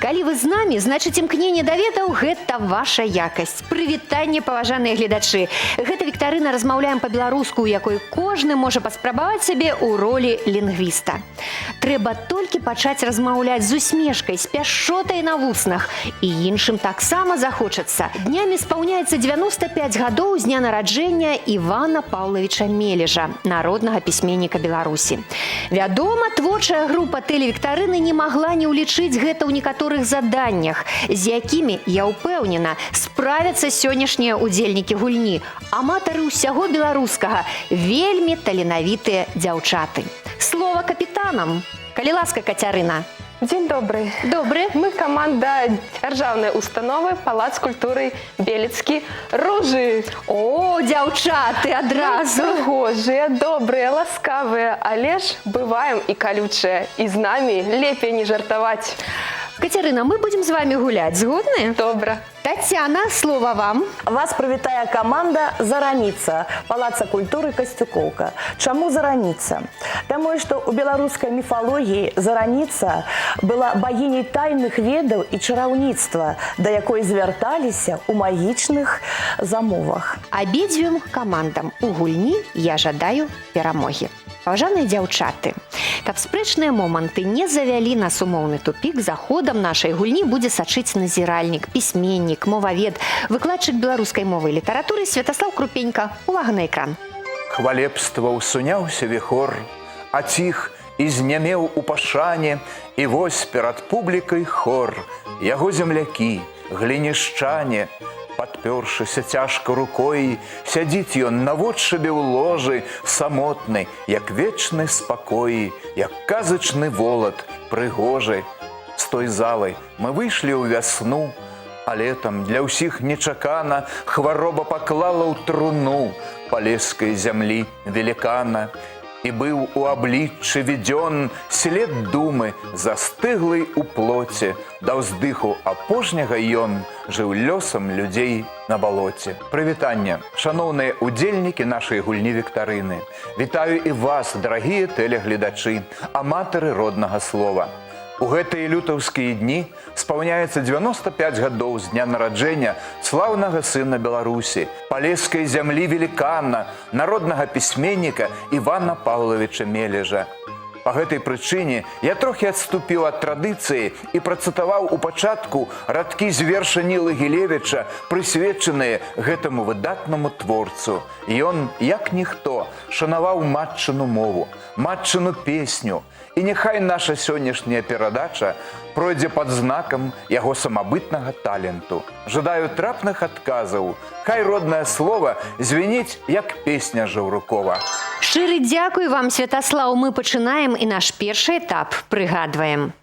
Калі вы з намі, значыць імкненне да ведаў – гэта ваша якасць. Прывітанне, паважаныя гледачы. Гэта віктарына размаўляем па-беларуску, у якой кожны можа паспрабаваць сябе ў ролі лінгвіста. Трэба толькі пачаць размаўляць з усмешкай, з пяшчотай на вуснах. І іншым таксама захочацца. Днямі спаўняецца 95 гадоў з дня нараджэння Івана Паўлавіча Мележа, народнага пісьменніка Беларусі. Вядома, творчая група тэлевіктарыны не магла не ўлічыць гэта ў некаторых заданнях, з якімі, я ўпэўнена, справяцца сённяшнія удзельнікі гульні. Аматары ўсяго беларускага, вельмі таленавітыя дзяўчаты. Слова капітанам. Калі ласка, Кацярына. Дзень добры. Добры. Мы каманда дзяржаўнай установы Палац культуры Белецкі Ружы. О, дзяўчаты адразу. Прыгожыя, добрыя, ласкавыя, але ж бываем і калючыя. І з намі лепей не жартаваць. Кацярына, мы будем з вами гуляць, згодны? Добра. Тацяна, слова вам. Вас прывітае каманда «Зараніца» Палаца культуры Касцюкоўка. Чаму «Зараніца»? Таму што ў беларускай міфалогіі Зараніца была багіняй тайных ведаў і чараўніцтва, да якой звярталіся ў магічных замовах. Абедзвюм камандам у гульні я жадаю перамогі. Паважаныя дзяўчаты, каб спрэчныя моманты не завялі нас умоўны тупік, за ходам нашай гульні будзе сачыць назіральнік, пісьменнік, мовавед, выкладчык беларускай мовы і літаратуры Святаслаў Крупенька. Увага на экран. Хвалебства ўсуняўся віхор, а ціх і знямеў у пашане, і вось перад публікай хор, яго землякі, глінішчане. Падпёршыся цяжка рукой, сядзіць ён наводшыбе ў ложы, самотны, як вечны спакой, як казачны волат, прыгожы. З той залы мы выйшлі ў вясну, а летам для ўсіх нечакана хвароба паклала ў труну палескай зямлі велікана. І быў у абліччы відзён след думы, застыглый у плоце, да ўздыху апошняга ён жыў лёсам людзей на балоце. Прывітанне, шаноўныя удзельнікі нашай гульні віктарыны. Вітаю і вас, дарагія тэлегледачы, аматары роднага слова. У гэтыя лютаўскія дні спаўняецца 95 гадоў з дня нараджэння слаўнага сына Беларусі, палескай зямлі велікана, народнага пісьменніка Івана Паўлавіча Мележа. Па гэтай прычыне я трохі адступіў ад традыцыі і працытаваў у пачатку радкі з верша Нілы Гілевіча, прысвечаныя гэтаму выдатнаму творцу. Ён, як ніхто, шанаваў матчыну мову, матчыну песню. І няхай наша сённяшняя перадача пройдзе пад знакам яго самабытнага таленту. Жадаю трапных адказаў. Хай роднае слова звініць, як песня Жаўрукова. Шчыры дзякуй вам, Святаслаў. Мы пачынаем і наш першы этап прыгадваем.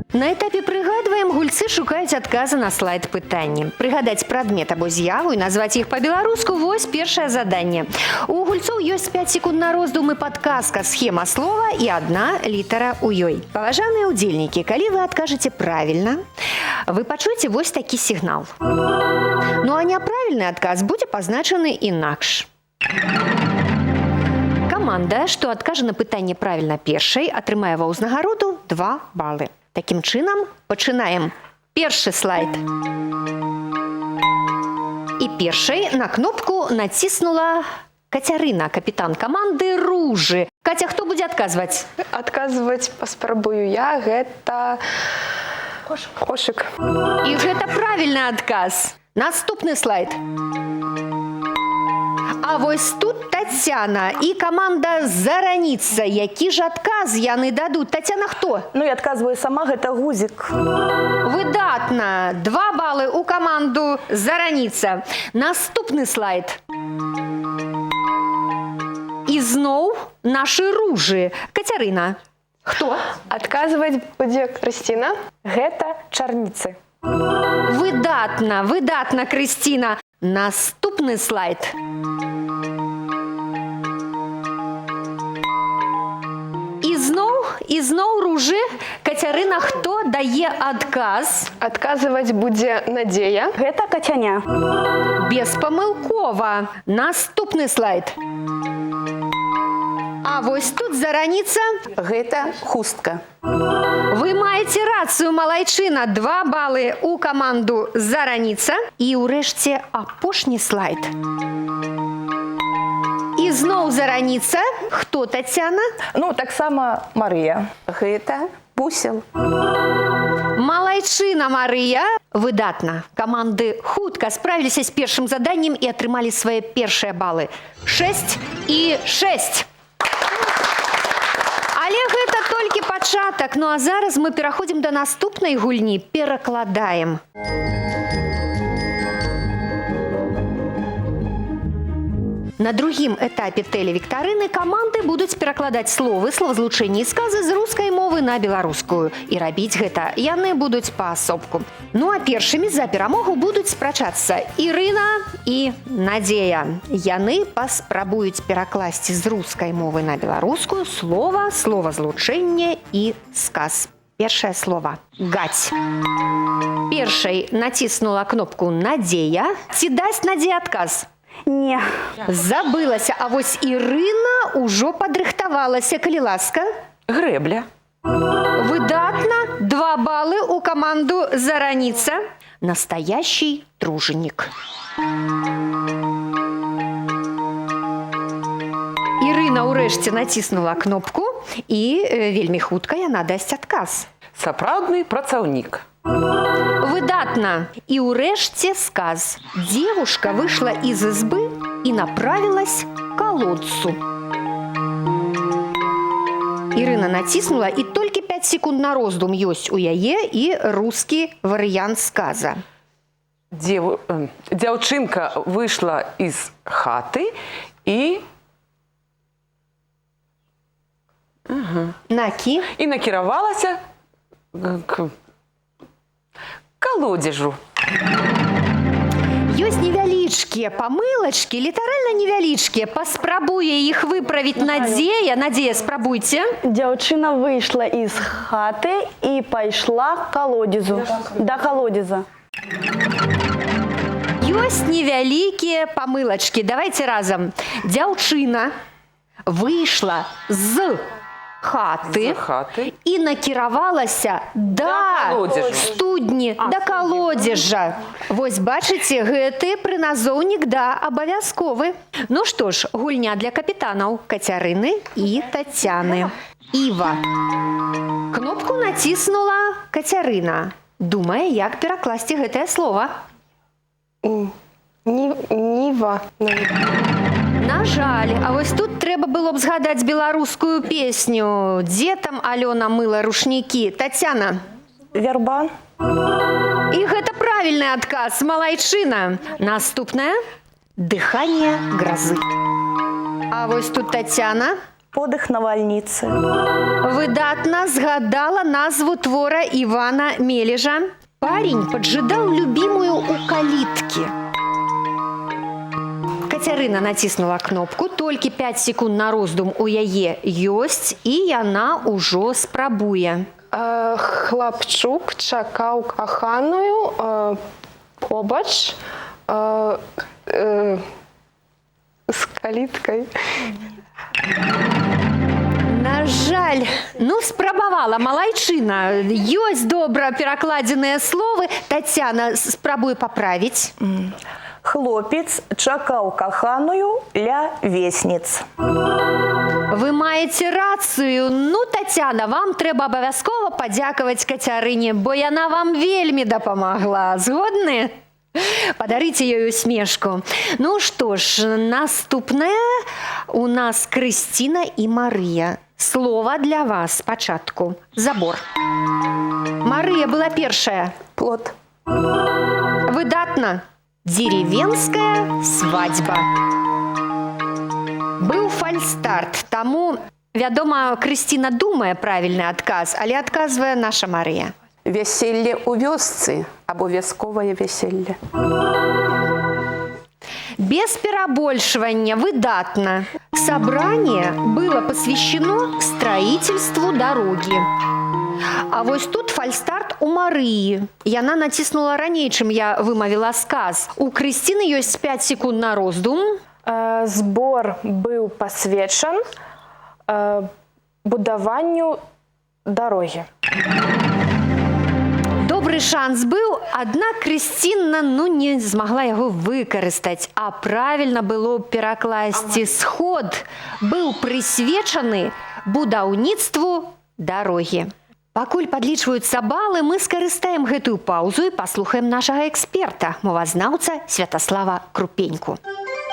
На этапе прыгадваем гульцы шукаюць адказы на слайд пытанні. Прыгадаць прадмет або з'яву і назваць іх па-беларуску – вось першае заданне. У гульцоў ёсць 5 секунд на роздум і падказка, схема слова і адна літара ў ёй. Паважаныя ўдзельнікі, калі вы адкажаце правільна, вы пачуеце вось такі сігнал. Ну а няправільны адказ будзе пазначаны інакш. Каманда, што адкажа на пытанне правільна першай, атрымае ва ўзнагароду 2 балы. Такім чынам, пачынаем першы слайд. І першай на кнопку націснула Кацярына, капітан каманды Ружы. Каця, хто будзе адказваць? Адказваць паспрабую я, гэта кошык. І гэта правільны адказ. Наступны слайд. А вось тут Тацяна і каманда «Зараніца». Які ж адказ яны дадуць? Тацяна хто? Ну, я адказваю сама, гэта гузік. Выдатна. 2 балы ў каманду «Зараніца». Наступны слайд. І зноў нашы Ружы. Кацярына. Хто? Адказваць будзе Крысціна. Гэта чарніцы. Выдатна, выдатна, Крысціна. Наступны Наступны слайд. І зноў ружы. Кацярына, хто дае адказ? Адказваць будзе Надзея. Гэта кацяня. Беспамылкова. Наступны слайд. А вось тут зараніца. Гэта хустка. Вы маеце рацыю, малайчына. 2 балы у каманду зараніца. І ўрэшце апошні слайд. І зноў зараніца. Хто, Тацяна? Ну, таксама Марыя. Гэта бусел. Малайчына, Марыя. Выдатна. Каманды хутка справіліся з першым заданнем і атрымалі свае першыя балы. 6 і 6. Але гэта толькі пачатак. Ну а зараз мы пераходзім да наступнай гульні. Перакладаем. На другім этапе тэлевіктарыны каманды будуць перакладаць словы, словазлучэнні і сказы з рускай мовы на беларускую. І рабіць гэта яны будуць паасобку. Ну а першымі за перамогу будуць спрачацца Ірына і Надзея. Яны паспрабуюць перакласці з рускай мовы на беларускую слова, словазлучэнне і сказ. Першае слово – гаць. Першай націснула кнопку Надзея. Ці дасць Надзея адказ? Не. Забылася, а вось Ірына ўжо падрыхтавалася, калі ласка. Грэбля. Выдатна. 2 балы у каманду зараніца. Настоящий труженик. Ірына ўрэшце націснула кнопку і вельмі хутка яна дасць адказ. Сапраўдны працаўнік. Выдатна. И урэшце сказ. Девушка вышла из избы и направилась к колодцу. Ірына націснула, і толькі 5 секунд на роздум ёсць у яе і рускі варыянт сказа. Дзяўчынка выйшла из хаты і... Накі? І накіравалася к колодзежу. Ёсць невялічкія памылачкі, літаральна невялічкія. Паспрабуе іх выправіць Надзея. Надзея, спрабуйце. Дзяўчына выйшла из хаты і пайшла к колодезу. Да колодеза. Ёсць невялікія памылачкі. Давайте разам. Дзяўчына выйшла з хаты і накіравалася да студні, да колодзежа. Вось бачыце, гэты прыназоўнік да абавязковы. Ну што ж, гульня для капітанаў Кацярыны і Тацяны. Іва. Кнопку націснула Кацярына. Думае, як перакласці гэтае слова. Ніва. На жаль, а вось тут трэба было б згадаць беларускую песню. Дзе там Алёна мыла рушнікі? Тацяна. Вярба. І гэта правільны адказ, малайчына. Наступнае – дыханне гразы. А вось тут Тацяна. Подых навальніцы. Выдатна згадала назву твора Івана Мележа. Парень поджидал любимую у калитки. Кацярына націснула кнопку, толькі 5 секунд на роздум у яе ёсць, і яна ўжо спрабуе. Хлапчук чакаў каханую побач з каліткай. На жаль, ну спрабавала малайчына. Ёсць добра перакладзеныя словы. Тацяна, спрабуе паправіць. Хлопец чакаў каханую ля весніц. Вы маеце рацыю. Ну, Тацяна, вам трэба абавязкова падзякаваць Кацярыне, бо яна вам вельмі дапамагла. Згодны? Падарыце ёй усмешку. Ну што ж, наступнае у нас Крысціна і Марыя. Слова для вас спачатку. Забор. Марыя была першая. Плот. Выдатна. Деревенская свадьба. Быў фальстарт, таму, вядома, Крысціна думае правільны адказ, але адказвае наша Марыя. Вяселле ў вёсцы або вясковае вяселле. Без перебольшивания, выдатно. Собрание было посвящено строительству дороги. А вось тут фальстарт у Марыі. Яна націснула раней, чым я вымавіла сказ. У Крысціны ёсць 5 секунд на роздум. Збор быў пасвечан будаванню дарогі. Добры шанс быў, аднак Крысціна не змагла яго выкарыстаць, а правільна было перакласці сход быў прысвечаны будаўніцтву дарогі. Пакуль падлічваюцца балы, мы скарыстаем гэтую паўзу і паслухаем нашага эксперта, мовазнаўца Святаслава Крупеньку.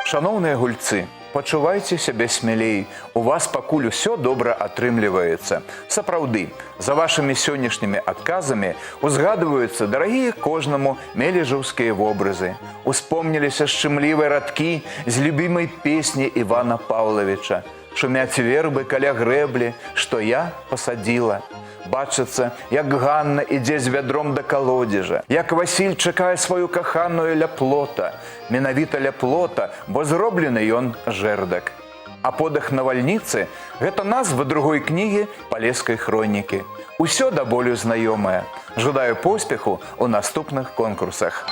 Шановныя гульцы, пачувайце сябе смялей. У вас пакуль усё добра атрымліваецца. Сапраўды, за вашымі сённяшнімі адказамі узгадваюцца дарагія кожнаму мележаўскія вобразы. Успомніліся шчымлівыя радкі з любімай песні Івана Паўлавіча. Шумяць вербы каля грэблі, што я пасадзіла. Бачыцца, як Ганна ідзе з вядром да калодзежа, як Васіль чакае сваю каханую ля плота. Менавіта ля плота, бо зроблены ён жэрдак. А подых навальніцы – гэта назва другой кнігі Палескай хронікі. Усё да болю знаёмае. Жадаю поспеху ў наступных конкурсах.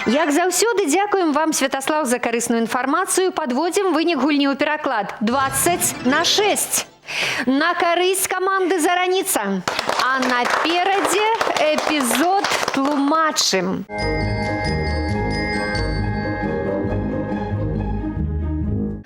Як заўсёды, дзякуем вам, Святаслав, за карысную інфармацыю. Падводзім вынік гульні ў пераклад. 20-6. На карысць каманды «Зараніца». А наперадзе эпізод «Тлумачым».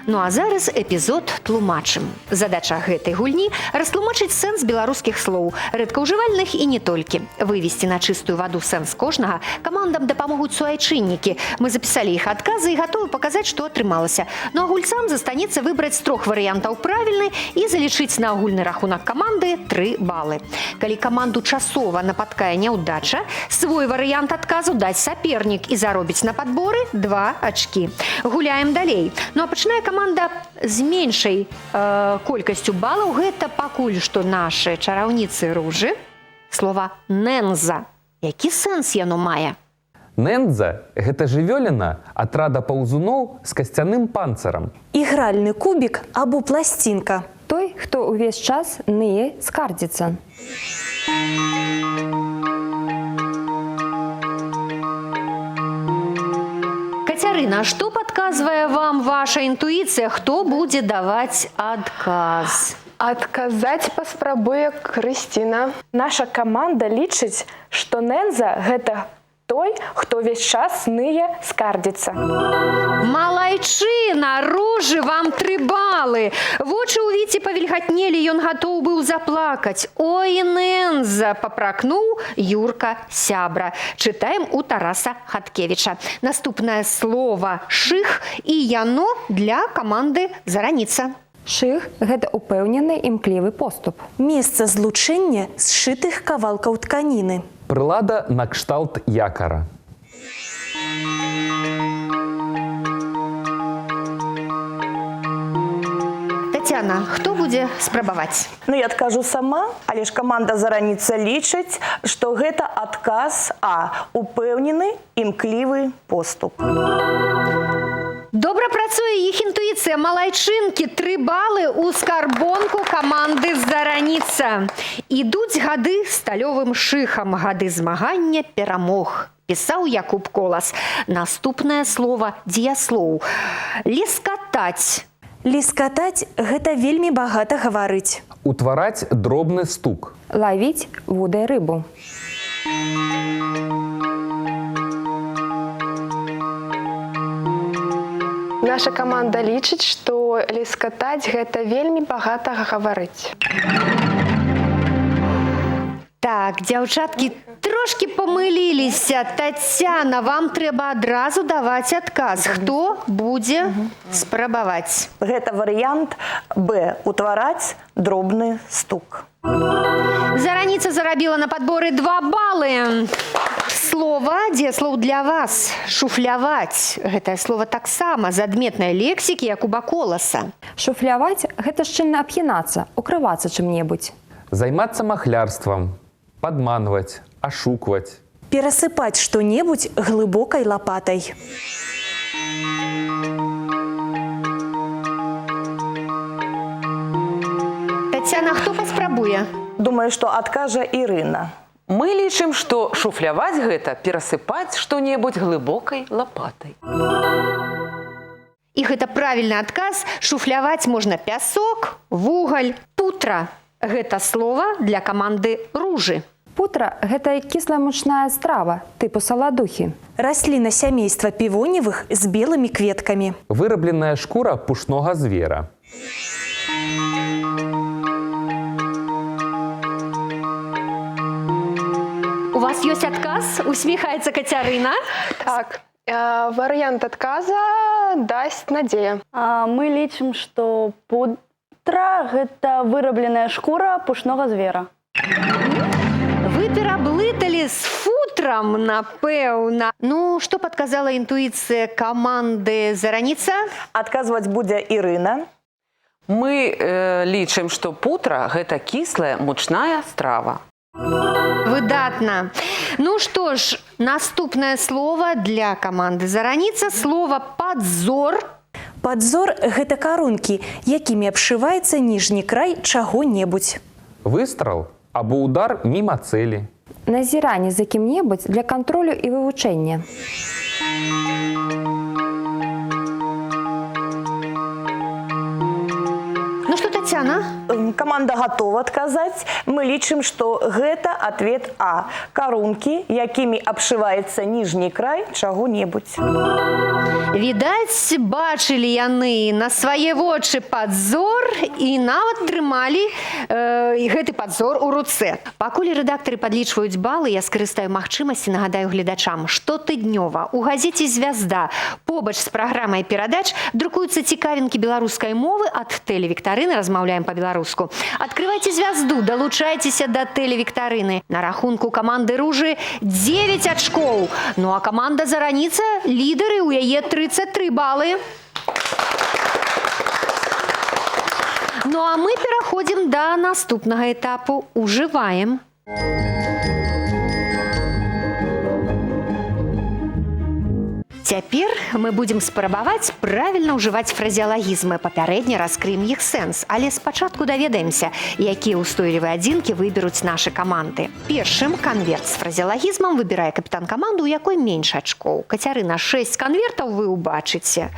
Ну а зараз эпізод «Тлумачым». Задача гэтай гульні – растлумачыць сэнс беларускіх слоў, рэдкаўжывальных і не толькі. Вывесці на чыстую ваду сэнс кожнага камандам дапамогуць суайчыннікі. Мы запісалі іх адказы і гатовы паказаць, што атрымалася. Ну а гульцам застанецца выбраць з 3 варыянтаў правільны і залічыць на агульны рахунак каманды 3 балы. Калі каманду часова напаткае няўдача, свой варыянт адказу даць сапернік і заробіць на падборы 2 ачкі. Гуляем далей. Ну а пачынае каманда з меншай колькасцю балаў. Гэта пакуль што нашы чараўніцы ружы. Слова «нэнза». Які сэнс яно мае? Нэндза – гэта жывёліна атрада паўзуноў з касцяным панцырам. Ігральны кубік або пласцінка. Той, хто ўвесь час ные скардзіцца. Кацярына, што падказвае вам ваша інтуіцыя? Хто будзе даваць адказ? Адказаць паспрабуе Крысціна. Наша каманда лічыць, што нэнза – гэта той, хто ўвесь час ные скардзіцца. Малайчына, ружы, вам 3 балы. Вочы ў Віці павільгатнелі, ён гатоў быў заплакаць. Ой, нэнза, папракнуў Юрка сябра. Чытаем у Тараса Хаткевіча. Наступнае слова «шых» і яно для каманды «Зараніца». Шых – гэта упэўнены імклівы поступ. Месца злучэння зшытых кавалкаў тканіны. Прылада на кшталт якара. Тацяна, хто будзе спрабаваць? Ну, я адкажу сама, але ж каманда «Зараніца» лічыць, што гэта адказ А. Упэўнены імклівы поступ. Добра працуе іх інтуіцыя. Малайчынкі, 3 балы ў скарбонку каманды «Зараніца». Ідуць гады сталёвым шыхам, гады змагання перамог. Пісаў Якуб Колас. Наступнае слова дзеяслоў. Лескатаць. Лескатаць – гэта вельмі багата гаварыць. Утвараць дробны стук. Лавіць вудай рыбу. Наша каманда лічыць, што лескатаць – гэта вельмі багата гаварыць. Так, дзяўчаткі трошкі памыліліся. Тацяна, вам трэба адразу даваць адказ. Хто будзе спрабаваць? Гэта варыянт Б. Утвараць дробны стук. Зараніца зарабіла на падборы 2 балы. Слова, дзеяслоў для вас. Шуфляваць. Гэтае слова таксама з адметнай лексікі Якуба Коласа. Шуфляваць – гэта шчыльна абхінацца, укрывацца чым-небудзь. Займацца махлярствам, падманваць, ашукваць. Перасыпаць што-небудзь глыбокай лапатай. Тацяна, хто паспрабуе? Думаю, што адкажа Ірына. Мы лічым, што шуфляваць гэта перасыпаць што-небудзь глыбокай лапатай. І гэта правільны адказ. Шуфляваць можна пясок, вугаль, путра. Гэта слова для каманды ружы. Путра – гэта кіслая мучная страва, типу саладухі. Расліна сямейства півоневых з белымі кветкамі. Вырабленная шкура пушнога звера. У вас ёсць адказ? Усміхаецца Кацярына. Так, варыянт адказа дасць Надзея. Мы лічым, што пудра – гэта вырабленая шкура пушнога звера. Вы пераблыталі з футрам, напэўна. Ну, што падказала інтуіцыя каманды «Зараніца»? Адказваць будзе Ірына. Мы лічым, што путра гэта кіслая мучная страва. Выдатна. Ну што ж, наступнае слово для каманды «Зараніца» – слово «падзор». Падзор – гэта карункі, якімі абшываецца ніжні край чаго-небудзь. Выстрал або удар міма цэлі. Назіранне за кім-небудзь для кантролю і вывучэння. Ну што, Тацяна? Каманда гатова адказаць. Мы лічым, што гэта адвет А. Карункі, якімі абшываецца ніжні край чаго-небудзь. Відаць, бачылі яны на свае вочы падзор і нават трымалі гэты падзор у руцэ. Пакуль рэдактары падлічваюць балы, я скарыстаю магчымасці, нагадаю гледачам, штотыднёва у газеце «Звязда» побач з праграмай перадач друкуюцца цікавінкі беларускай мовы ад тэлевіктарыны «Размаўляем па-беларуску». Адкрывайце «Звязду», далучайцеся да тэлевіктарыны. На рахунку каманды «Ружы» 9 ачкоў. Ну а каманда «Зараніца» лідары, у яе 33 балы. Ну а мы пераходзім да наступнага этапу. Ужываем. Цяпер мы будзем спрабаваць правільна ўжываць фразеалагізмы. Папярэдне раскрыем іх сэнс, але спачатку даведаемся, якія ўстойлівыя адзінкі выберуць нашы каманды. Першым канверт з фразеалагізмам выбірае капітан каманды, у якой менш ачкоў. Кацярына, 6 канвертаў вы ўбачыце.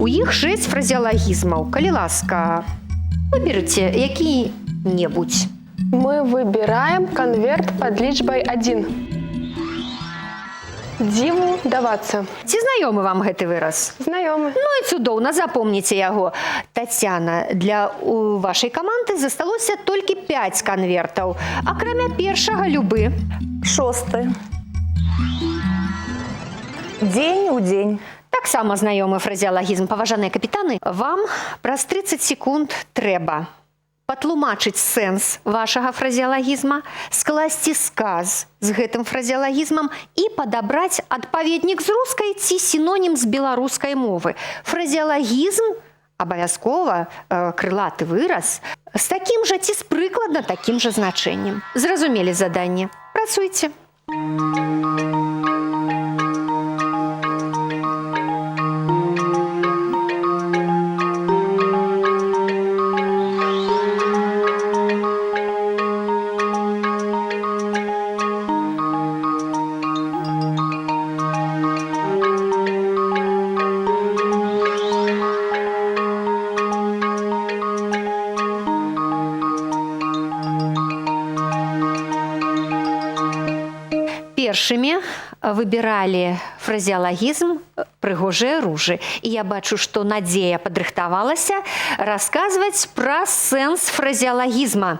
У іх 6 фразеалагізмаў. Калі ласка, выберыце які-небудзь. Мы выбираем конверт под лічбай 1. Дзіву давацца. Ці знаёмы вам гэты выраз? Знаёмы. Ну і цудоўна, запомніце яго. Тацяна, для вашай каманды засталося толькі 5 канвертаў, акрамя першага любы. 6. Дзень у дзень. Таксама знаёмы фразеалагізм. Паважаныя капітаны, вам праз 30 секунд трэба патлумачыць сэнс вашага фразеалагізма, скласці сказ з гэтым фразеалагізмам і падабраць адпаведнік з рускай ці сінонім з беларускай мовы. Фразеалагізм абавязкова крылаты выраз з такім жа ці з прыкладна такім жа значэннем. Зразумелі заданне. Працуйце. Першымі выбіралі фразеалагізм «Прыгожыя ружы». І я бачу, што Надзея падрыхтавалася расказваць пра сэнс фразеалагізма.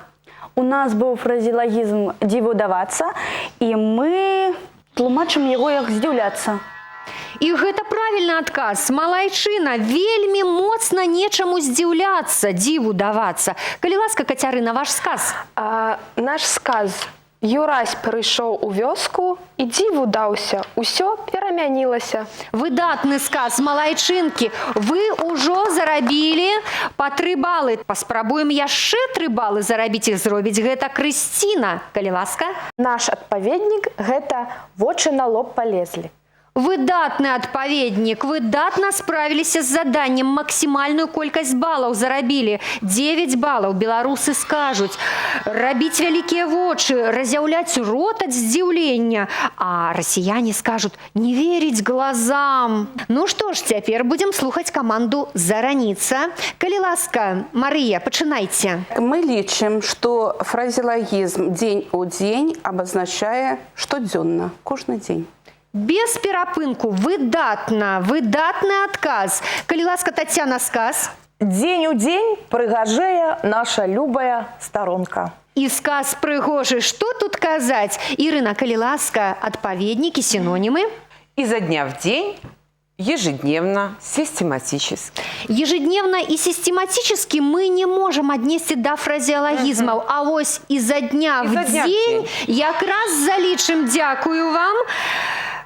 У нас быў фразеалагізм «дзіву давацца», і мы тлумачым яго як «здзіўляцца». І гэта правільны адказ. Малайчына, вельмі моцна нечаму здзіўляцца, дзіву давацца. Калі ласка, Кацярына, ваш сказ. Наш сказ. Юрась прыйшоў у вёску і дзіву даўся. Усё перамянілася. Выдатны сказ, малайчынкі. Вы ўжо зарабілі па 3 балы. Паспрабуем яшчэ 3 балы зарабіць, іх зробіць гэта Крысціна. Калі ласка. Наш адпаведнік гэта «вочы на лоб палезлі». Выдатны адпаведнік, выдатна справіліся з заданнем, максімальную колькасць балаў зарабілі. 9 балаў беларусы скажуць. Рабіць вялікія вочы, разяўляць рот ад здзіўлення. А расіяне скажуць, не верить глазам. Ну что ж, цяпер будем слухаць каманду «Зараніца». Калі ласка, Марыя, пачынайце. Мы лічым, што фразеологизм «день у день» обозначае штодзённа, кожны дзень. Без перапынку, выдатна, выдатны адказ. Калі ласка, Тацяна, сказ. Дзень у дзень прыгажэе наша любая старонка. І сказ прыгожы, што тут казаць? Ірына, калі ласка, адпаведнікі, сінонімы? Изо дня в день, ежедневно, систематически. Ежедневно и систематически мы не можем отнести до фразеологизмов, а вось изо дня в день якраз залічым. Дякую вам.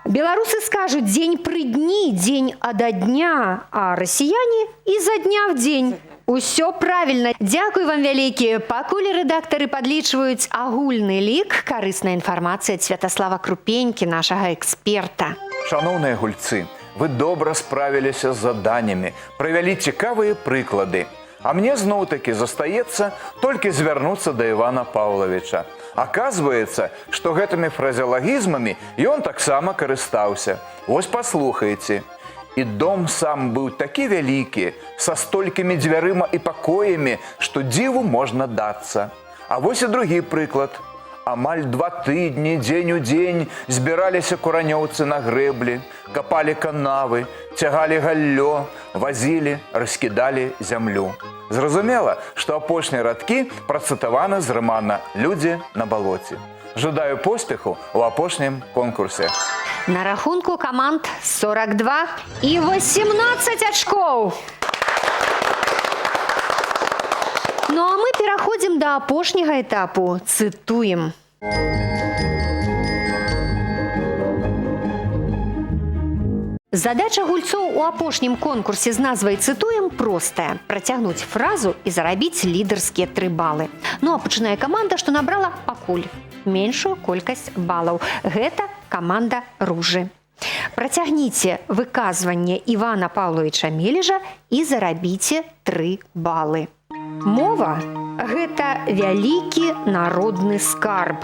Беларусы скажут день пры дні, день ада дня, а расіяне изо дня в день. Усё правильно. Дякую вам вялікі. Пакуль рэдактары падлічваюць агульны лік, карысная інфармацыя ад Святаслава Крупенькі, нашага эксперта. Шановные гульцы, вы добра справіліся з заданнямі, правялі цікавыя прыклады. А мне зноў-такі застаецца толькі звярнуцца да Івана Паўлавіча. Аказваецца, што гэтымі фразеологізмамі ён таксама карыстаўся. Вось паслухайце. І дом сам быў такі вялікі, са столькімі дзвярыма і пакоямі, што дзіву можна дацца. А вось і другі прыклад. Амаль 2 тыдні, дзень у дзень, збіраліся куранёўцы на грэблі, капалі канавы, цягалі галлё, вазілі, раскідалі зямлю. Зразумела, што апошнія радкі працытаваны з рамана «Людзі на балоце». Жадаю поспеху ў апошнім конкурсе. На рахунку команд 42 и 18 очков. Ну а мы пераходзім да апошняга этапу. Цытуем. Задача гульцоў у апошнім конкурсе з назвай «Цытуем» простая – працягнуць фразу і зарабіць лідарскія 3 балы. Ну а пачынае каманда, што набрала пакуль меншую колькасць балаў. Гэта каманда «Ружы». Працягніце выказванне Івана Паўловіча Мележа і зарабіце 3 балы. Мова – гэта вялікі народны скарб.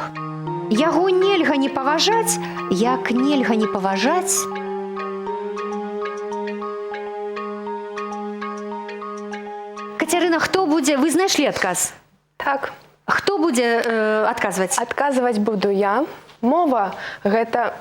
Яго нельга не паважаць, як нельга не паважаць Кацярына, хто будзе? Вы знайшлі адказ? Так. Хто будзе адказваць? Адказваць буду я. Мова – гэта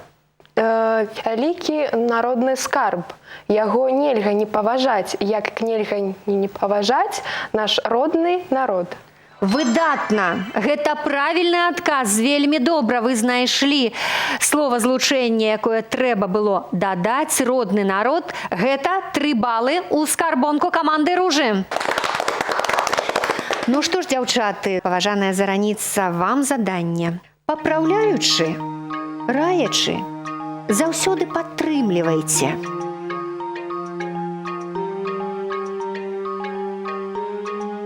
вялікі народны скарб. Яго нельга не паважаць, як нельга не паважаць наш родны народ. Выдатна. Гэта правільны адказ. Вельмі добра вы знайшлі словазлучэнне, якое трэба было дадаць. Родны народ. Гэта 3 балы ў скарбонку каманды «Ружы». Ну што ж, дзяўчаты, паважаная Зараніца, вам заданне. Папраўляючы, раячы, заўсёды падтрымлівайце.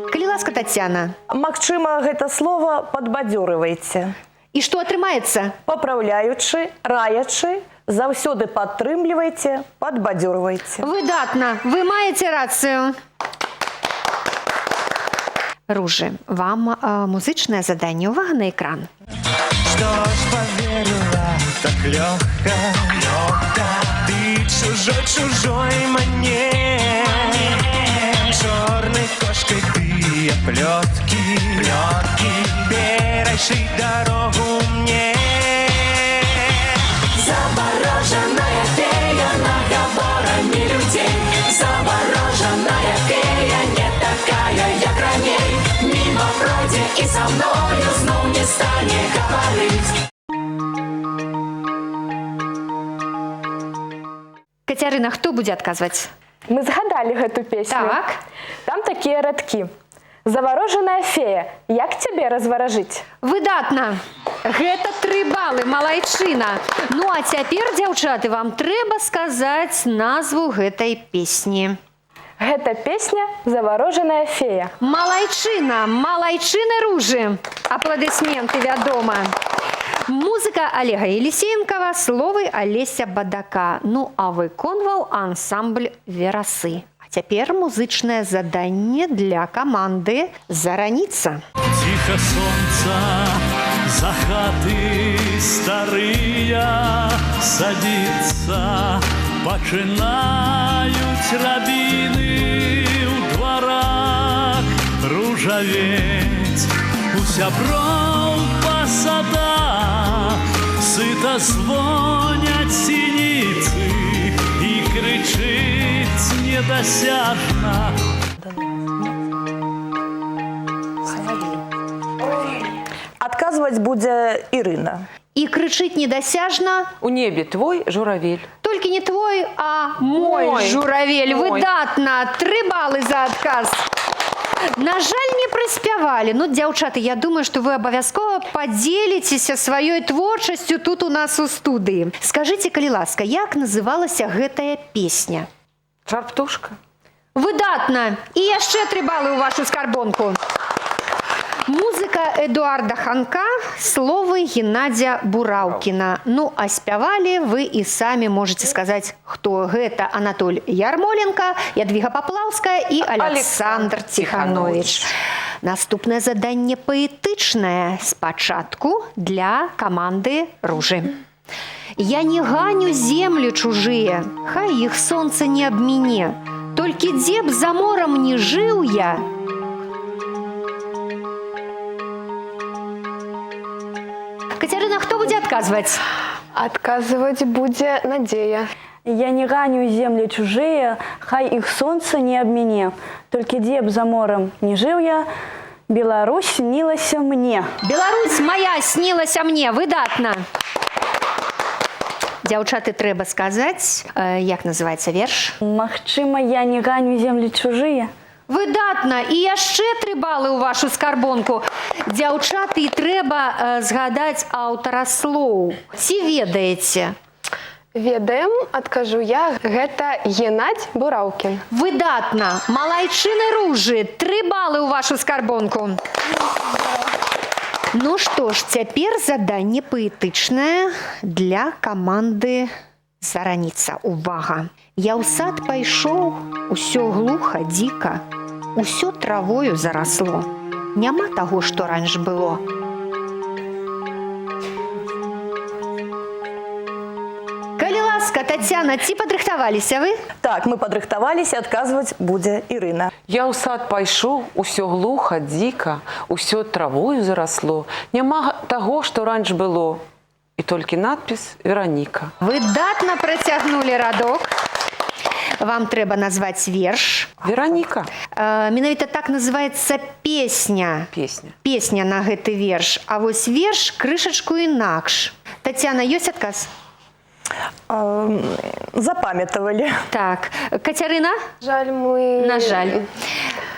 Калі ласка, Тацяна. Магчыма, гэта слово «падбадзёрывайце». І што атрымаецца? Папраўляючы, раячы, заўсёды падтрымлівайце, падбадзёрвайце. Выдатна, вы маеце рацыю. Ружы, вам музычнае заданне. Увага на экран. Что ж поверила так легко, ты чужой мне, черной кошкой ты оплетки, перешли дорогу мне. Замороженная фея наговорами людей, замороженная фея не такая, як раней. Мимо пройде и со мною знов не станет говорить. Кацярына, хто будзе адказваць? Мы згадалі гэту песню. Так. Там такія радкі. Заварожаная фея, як цябе разваражыць? Выдатна. Гэта 3 балы, малайчына. Ну а цяпер, дзяўчаты, вам трэба сказаць назву гэтай песні. Гэта песня «Заварожаная фея». Малайчына, малайчыны Ружы. Апладысменты, вядома. Музыка Олега Елисеенкова, словы Олеся Бадака. Ну, а выконваў ансамбль «Верасы». А цяпер музычнае заданне для каманды «Зараніца». Тихо солнце, за хаты старыя садится, пачынаюць рабіны ў дварах ружавець. У сяброў па садах сыта звоняць сініцы і крычыць недасяжна. Адказваць будзе Ірына. І крычыць недасяжна. У небе твой журавель. Толькі не твой, а мой журавель. Мой. Выдатна. 3 балы за адказ. На жаль, не праспявалі. Ну, дзяўчаты, я думаю, што вы абавязкова падзеліцеся сваёй творчасцю тут у нас у студыі. Скажыце, калі ласка, як называлася гэтая песня? Чарптушка. Выдатна. І яшчэ 3 балы ў вашу скарбонку. Музыка Эдуарда Ханка, словы Геннадзя Бураўкіна. Ну, а спявалі вы і самі можете сказаць, хто гэта. Анатоль Ярмоленко, Ядвіга Паплаўская і Александр Ціхановіч. Наступнае заданне паэтычнае. Спачатку для каманды «Ружы». Я не ганю землі чужыя, хай іх сонца не абміне. Толькі дзе б за морам не жыў я, Катерина, хто будзе адказваць? Адказваць будзе Надзея. Я не ганю землі чужыя, хай іх сонца не абміне. Толькі дзе б за морам не жыў я, Беларусь снілася мне. Беларусь моя снілася мне, выдатна. Дзяўчаты, трэба сказаць, як называецца верш? Магчыма, я не ганю землі чужыя. Выдатна. І яшчэ 3 балы ў вашу скарбонку. Дзяўчаты, трэба згадаць аўтара слоў. Ці ведаеце? Ведаем, адкажу я, гэта Геннадзь Бураўкін. Выдатна. Малайчыны Ружы, 3 балы ў вашу скарбонку. Ну што ж, цяпер заданне паэтычнае для каманды «Зараніца». Увага! Я ў сад пайшоў, усё глуха, дзіка, усё травою зарасло. Няма таго, што раньш было. Калі ласка, Тацяна, ці падрыхтаваліся вы? Так, мы падрыхтаваліся, адказваць будзе Ірына. Я ў сад пайшоў, усё глуха, дзіка, усё травою зарасло. Няма таго, што раньш было. І толькі надпіс «Вераніка». Выдатна працягнулі радок. Вам трэба назваць верш. Вераніка. Менавіта так называецца песня. Песня на гэты верш. А вось верш крышачку інакш. Тацяна, ёсць адказ? Запамятавалі. Так. Кацярына? Жаль, мы... На жаль.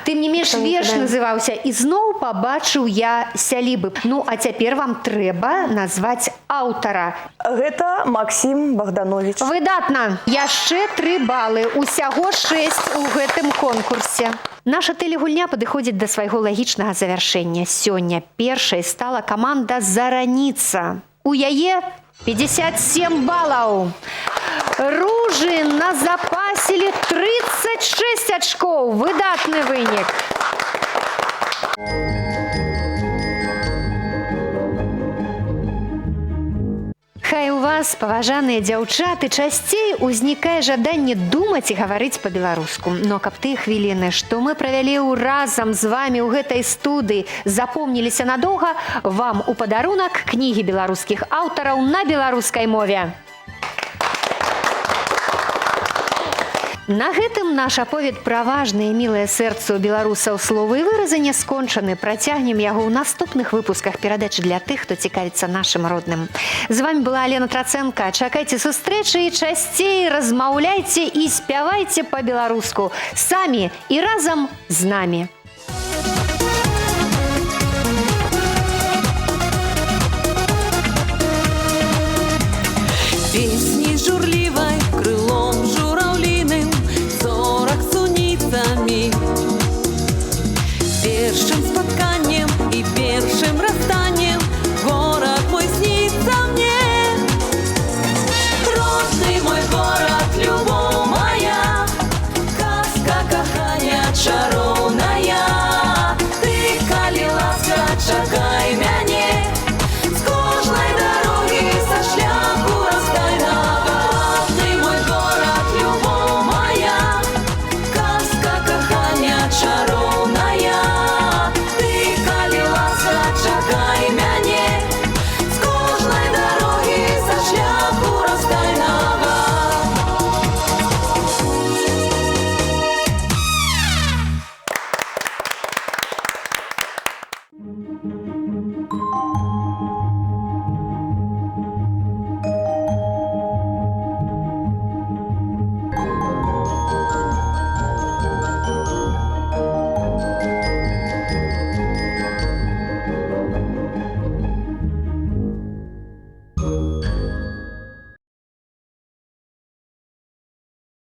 Тым не менш, верш называўся «І зноў пабачыў я сялібы». Ну, а цяпер вам трэба назваць аўтара. Гэта Максім Богданович. Выдатна. Яшчэ 3 балы. Усяго 6 у гэтым конкурсе. Наша тэлегульня падыходзіць да свайго лагічнага завяршэння. Сёння першай стала каманда «Зараніца». У яе 57 балаў. Ружы назапасілі 36 ачкоў. Выдатны вынік. Хай у вас, паважаныя дзяўчаты, часцей узнікае жаданне думаць і гаварыць па-беларуску. Но каб тыя хвіліны, што мы правялі разам з вамі ў гэтай студыі, запомніліся надоўга, вам у падарунак кнігі беларускіх аўтараў на беларускай мове. На гэтым наш аповед пра важныя і мілыя сэрцу беларусаў словы і выразы не скончаны. Працягнем яго ў наступных выпусках перадачы для тых, хто цікавіцца нашым родным. З вами была Алена Трацэнка. Чакайце сустрэчы і часцей размаўляйце і спявайце па-беларуску. Самі і разам з намі. Песні журлі